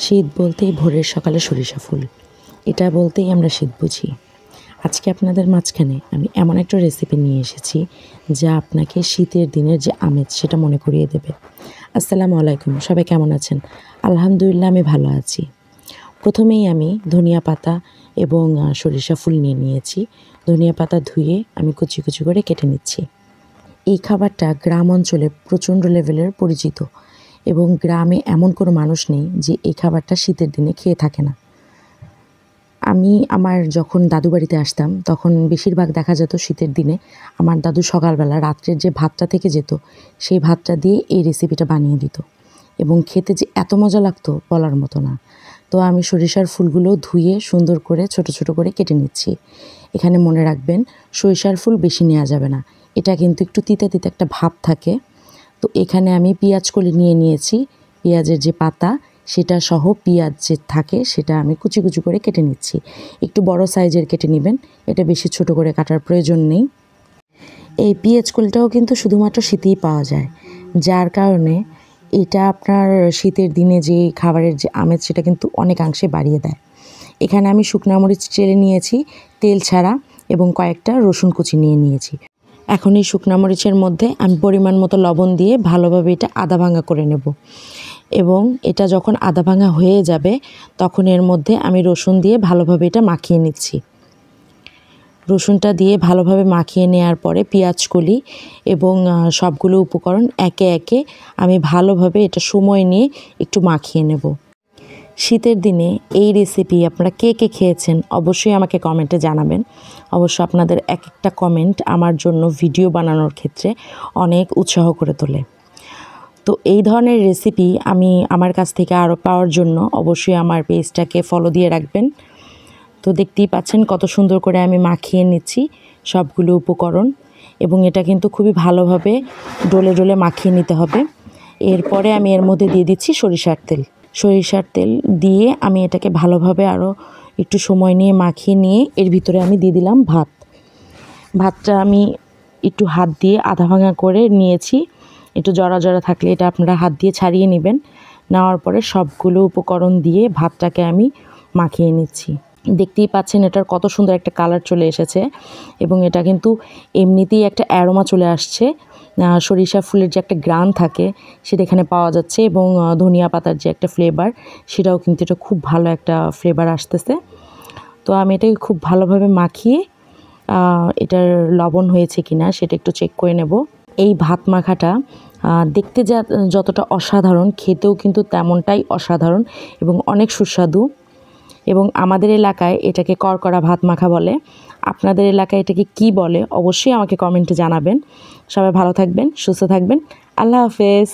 শীত বলতেই ভোরের সকালে সরিষা ফুল, এটা বলতেই আমরা শীত বুঝি। আজকে আপনাদের মাঝখানে আমি এমন একটা রেসিপি নিয়ে এসেছি যা আপনাকে শীতের দিনের যে আমেজ সেটা মনে করিয়ে দেবে। আসসালামু আলাইকুম, সবাই কেমন আছেন? আলহামদুলিল্লাহ, আমি ভালো আছি। প্রথমেই আমি ধনিয়া পাতা এবং সরিষা ফুল নিয়ে নিয়েছি। ধনিয়া পাতা ধুয়ে আমি কুচি কুচি করে কেটে নিচ্ছি। এই খাবারটা গ্রাম অঞ্চলে প্রচণ্ড লেভেলের পরিচিত এবং গ্রামে এমন কোনো মানুষ নেই যে এই খাবারটা শীতের দিনে খেয়ে থাকে না। আমি আমার যখন দাদু বাড়িতে আসতাম তখন বেশিরভাগ দেখা যেত শীতের দিনে আমার দাদু সকালবেলা রাত্রের যে ভাতটা থেকে যেত সেই ভাতটা দিয়ে এই রেসিপিটা বানিয়ে দিত এবং খেতে যে এত মজা লাগতো বলার মতো না। তো আমি সরিষার ফুলগুলো ধুয়ে সুন্দর করে ছোট ছোট করে কেটে নিচ্ছি। এখানে মনে রাখবেন, সরিষার ফুল বেশি নেওয়া যাবে না, এটা কিন্তু একটু তিতা তিতা একটা ভাব থাকে। তো এখানে আমি পেঁয়াজ কলি নিয়ে নিয়েছি, পেঁয়াজের যে পাতা সেটা সহ পেঁয়াজ যে থাকে সেটা আমি কুচি কুচি করে কেটে নিচ্ছি। একটু বড় সাইজের কেটে নেবেন, এটা বেশি ছোট করে কাটার প্রয়োজন নেই। এই পেঁয়াজ কলিটাও কিন্তু শুধুমাত্র শীতেই পাওয়া যায়, যার কারণে এটা আপনার শীতের দিনে যে খাবারের যে আমেজ সেটা কিন্তু অনেকাংশে বাড়িয়ে দেয়। এখানে আমি শুকনো মরিচ চেলে নিয়েছি তেল ছাড়া এবং কয়েকটা রসুন কুচি নিয়ে নিয়েছি। এখন এই শুকনো মরিচের মধ্যে আমি পরিমাণ মতো লবণ দিয়ে ভালোভাবে এটা আধা ভাঙা করে নেব এবং এটা যখন আধা ভাঙা হয়ে যাবে তখন এর মধ্যে আমি রসুন দিয়ে ভালোভাবে এটা মাখিয়ে নিচ্ছি। রসুনটা দিয়ে ভালোভাবে মাখিয়ে নেওয়ার পরে পেঁয়াজ কলি এবং সবগুলো উপকরণ একে একে আমি ভালোভাবে এটা সময় নিয়ে একটু মাখিয়ে নেব। শীতের দিনে এই রেসিপি আপনারা কে কে খেয়েছেন অবশ্যই আমাকে কমেন্টে জানাবেন। অবশ্য আপনাদের এক একটা কমেন্ট আমার জন্য ভিডিও বানানোর ক্ষেত্রে অনেক উৎসাহ করে তোলে। তো এই ধরনের রেসিপি আমি আমার কাছ থেকে আরও পাওয়ার জন্য অবশ্যই আমার পেজটাকে ফলো দিয়ে রাখবেন। তো দেখতেই পাচ্ছেন কত সুন্দর করে আমি মাখিয়ে নিচ্ছি সবগুলো উপকরণ এবং এটা কিন্তু খুবই ভালোভাবে ডলে ডলে মাখিয়ে নিতে হবে। এরপরে আমি এর মধ্যে দিয়ে দিচ্ছি সরিষার তেল দিয়ে আমি এটাকে ভালোভাবে আরও একটু সময় নিয়ে মাখিয়ে নিয়ে এর ভিতরে আমি দিয়ে দিলাম ভাতটা আমি একটু হাত দিয়ে আধা ভাঙা করে নিয়েছি। একটু জড়া জড়া থাকলে এটা আপনারা হাত দিয়ে ছাড়িয়ে নেবেন। নেওয়ার পরে সবগুলো উপকরণ দিয়ে ভাতটাকে আমি মাখিয়ে নিচ্ছি। দেখতেই পাচ্ছেন এটার কত সুন্দর একটা কালার চলে এসেছে এবং এটা কিন্তু এমনিতেই একটা অ্যারোমা চলে আসছে। সরিষা ফুলের যে একটা গ্রান থাকে সেটা এখানে পাওয়া যাচ্ছে এবং ধনিয়া পাতার যে একটা ফ্লেভার সেটাও কিন্তু এটা খুব ভালো একটা ফ্লেভার আসতেছে। তো আমি এটাকে খুব ভালোভাবে মাখিয়ে এটার লবণ হয়েছে কিনা সেটা একটু চেক করে নেব। এই ভাত মাখাটা দেখতে যতটা অসাধারণ, খেতেও কিন্তু তেমনটাই অসাধারণ এবং অনেক সুস্বাদু। এবং আমাদের এলাকায় এটাকে করকরা ভাত মাখা বলে। আপনাদের এলাকায় এটাকে কি বলে অবশ্যই আমাকে কমেন্টে জানাবেন। সবাই ভালো থাকবেন, সুস্থ থাকবেন। আল্লাহ হাফেজ।